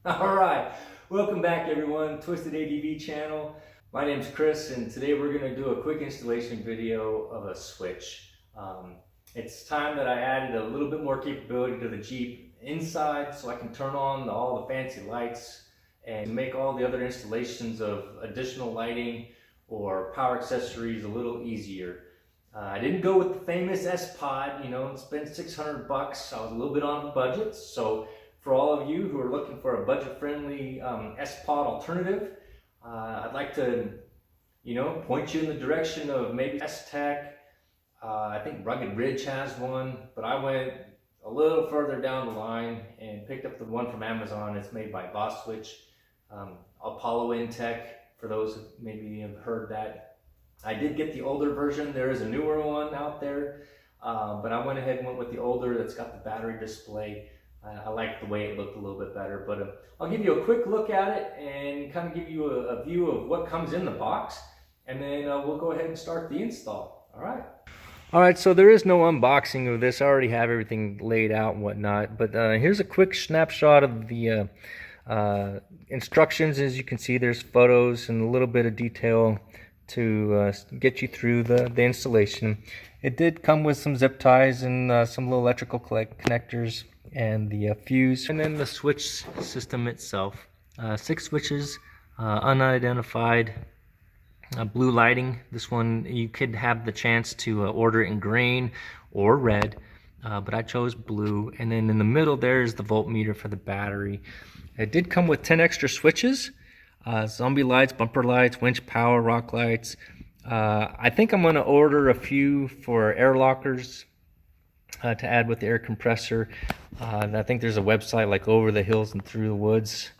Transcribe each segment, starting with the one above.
All right, welcome back everyone, Twisted ADV channel. My name's Chris and today we're going to do a quick installation video of a switch. It's time that I added a little bit more capability to the Jeep inside so I can turn on all the fancy lights and make all the other installations of additional lighting or power accessories a little easier. I didn't go with the famous Spod, spend 600 bucks. I was a little bit on the budget, so for all of you who are looking for a budget-friendly Spod alternative, I'd like to, point you in the direction of maybe S-Tech. I think Rugged Ridge has one, but I went a little further down the line and picked up the one from Amazon. It's made by Boss Switch, Apollo Intech, for those who maybe have heard that. I did get the older version. There is a newer one out there, but I went ahead and went with the older that's got the battery display. I like the way it looked a little bit better, but I'll give you a quick look at it and kind of give you a view of what comes in the box, and then we'll go ahead and start the install. All right, so there is no unboxing of this. I already have everything laid out and whatnot, but here's a quick snapshot of the instructions. As you can see, there's photos and a little bit of detail to get you through the installation. It did come with some zip ties and some little electrical connectors and the fuse, and then the switch system itself. 6 switches, unidentified, blue lighting. This one you could have the chance to order in green or red, but I chose blue. And then in the middle there is the voltmeter for the battery. It did come with 10 extra switches, zombie lights, bumper lights, winch power, rock lights. I think I'm going to order a few for air lockers to add with the air compressor. I think there's a website like Over the Hills and Through the Woods.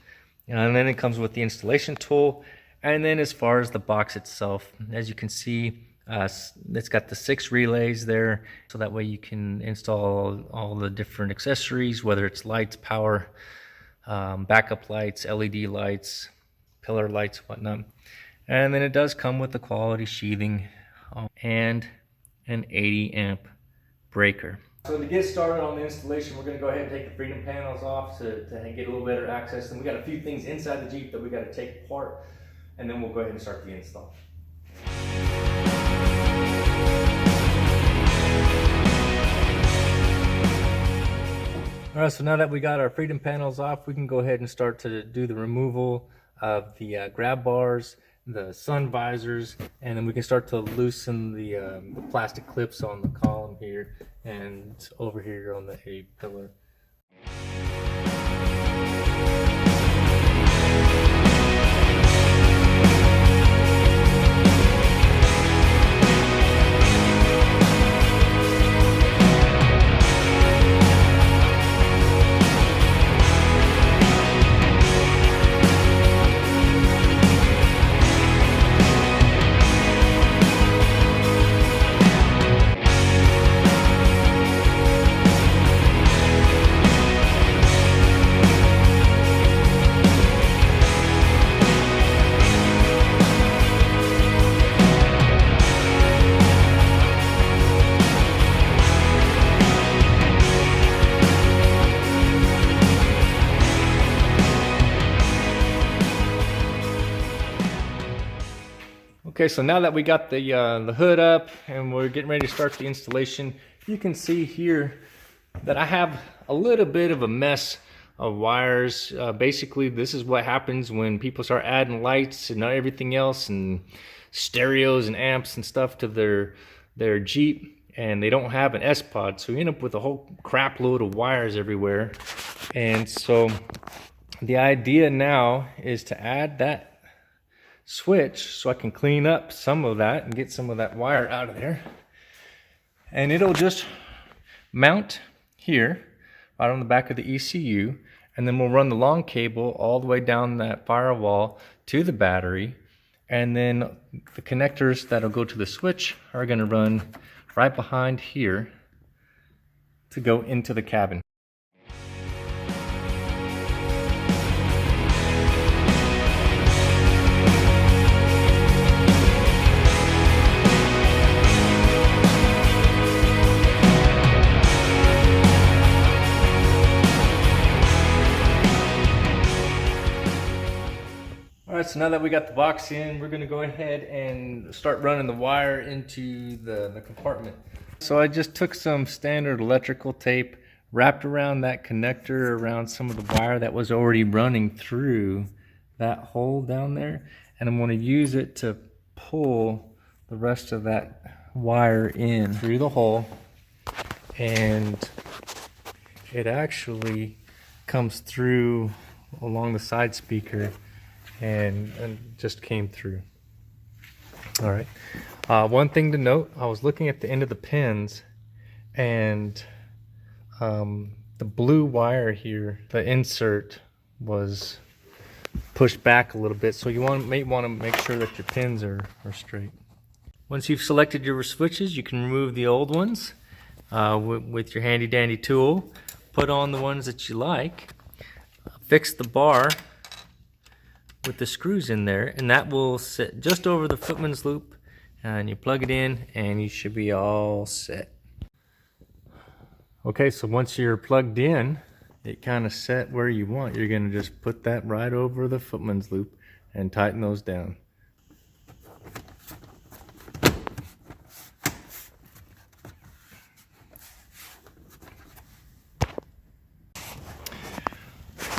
And then it comes with the installation tool. And then as far as the box itself, as you can see, it's got the 6 relays there, so that way you can install all the different accessories, whether it's lights, power, backup lights, LED lights, pillar lights, whatnot. And then it does come with the quality sheathing and an 80 amp breaker. So to get started on the installation, we're going to go ahead and take the freedom panels off to get a little better access. And we got a few things inside the Jeep that we got to take apart, and then we'll go ahead and start the install. All right, so now that we got our freedom panels off, we can go ahead and start to do the removal of the grab bars, the sun visors, and then we can start to loosen the plastic clips on the column here and over here on the A pillar. Okay, so now that we got the hood up and we're getting ready to start the installation, you can see here that I have a little bit of a mess of wires. Basically, this is what happens when people start adding lights and everything else and stereos and amps and stuff to their Jeep, and they don't have an S-Pod, so you end up with a whole crap load of wires everywhere. And so the idea now is to add that switch so I can clean up some of that and get some of that wire out of there, and it'll just mount here right on the back of the ECU, and then we'll run the long cable all the way down that firewall to the battery, and then the connectors that'll go to the switch are going to run right behind here to go into the cabin. Alright, so now that we got the box in, we're gonna go ahead and start running the wire into the compartment. So I just took some standard electrical tape, wrapped around that connector, around some of the wire that was already running through that hole down there, and I'm gonna use it to pull the rest of that wire in through the hole, and it actually comes through along the side speaker and just came through. All right, one thing to note, I was looking at the end of the pins, and the blue wire here, the insert was pushed back a little bit, so you may want to make sure that your pins are straight. Once you've selected your switches, you can remove the old ones with your handy dandy tool, put on the ones that you like, fix the bar with the screws in there, and that will sit just over the footman's loop, and you plug it in and you should be all set. Okay, so once you're plugged in, it kind of set where you want. You're going to just put that right over the footman's loop and tighten those down.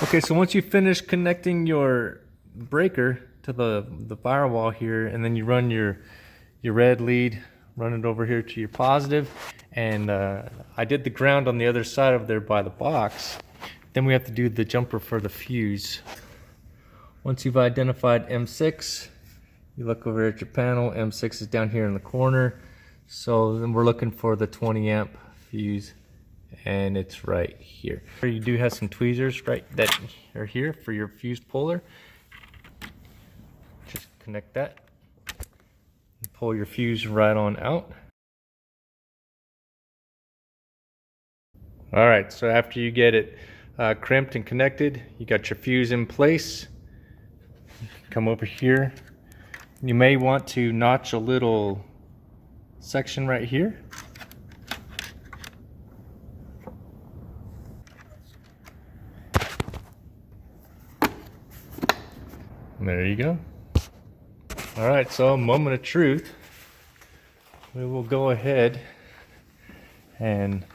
Okay, so once you finish connecting your breaker to the firewall here, and then you run your red lead, run it over here to your positive, and I did the ground on the other side of there by the box. Then we have to do the jumper for the fuse. Once you've identified M6, you look over at your panel. M6 is down here in the corner, so then we're looking for the 20 amp fuse, and it's right here. You do have some tweezers right that are here for your fuse puller. Just connect that and pull your fuse right on out. All right, so after you get it crimped and connected, you got your fuse in place. Come over here. You may want to notch a little section right here. There you go. All right, so moment of truth. We will go ahead and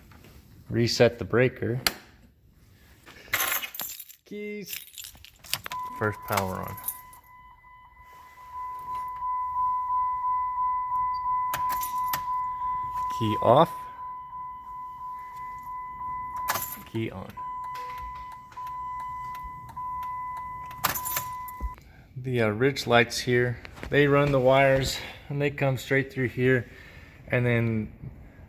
reset the breaker. Keys. First power on. Key off. Key on. The ridge lights here, they run the wires and they come straight through here, and then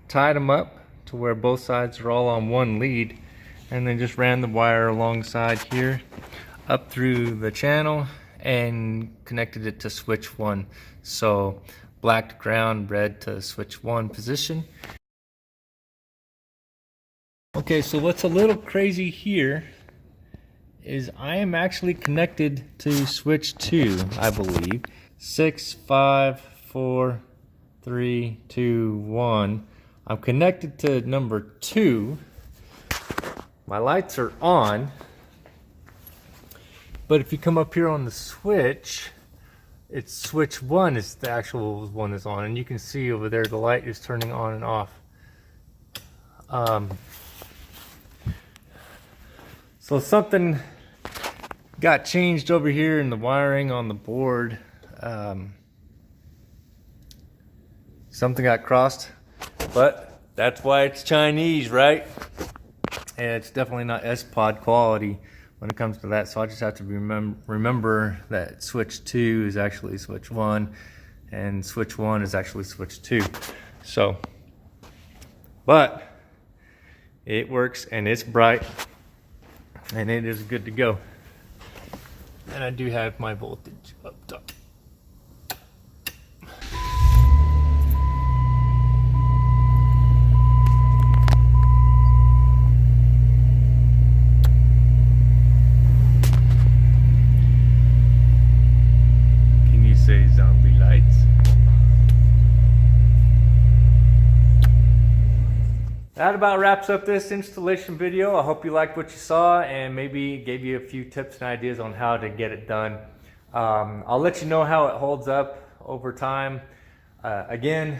tied them up to where both sides are all on one lead, and then just ran the wire alongside here up through the channel and connected it to switch 1. So black to ground, red to switch 1 position. Okay, so what's a little crazy here is I am actually connected to switch 2, I believe. 6, 5, 4, 3, 2, 1. I'm connected to number 2. My lights are on. But if you come up here on the switch, it's switch 1 is the actual one that's on. And you can see over there the light is turning on and off. So something got changed over here in the wiring on the board. Something got crossed, but that's why it's Chinese, right? And it's definitely not Spod quality when it comes to that. So I just have to remember that switch 2 is actually switch 1, and switch 1 is actually switch 2. So, but it works and it's bright and it is good to go. And I do have my voltage up top. Can you say zombie lights? That about wraps up this installation video. I hope you liked what you saw and maybe gave you a few tips and ideas on how to get it done. I'll let you know how it holds up over time. Again,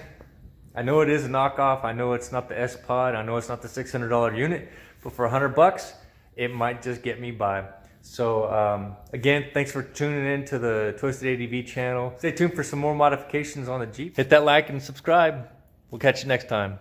I know it is a knockoff. I know it's not the Spod. I know it's not the $600 unit, but for $100, it might just get me by. So again, thanks for tuning in to the Twisted ADV channel. Stay tuned for some more modifications on the Jeep. Hit that like and subscribe. We'll catch you next time.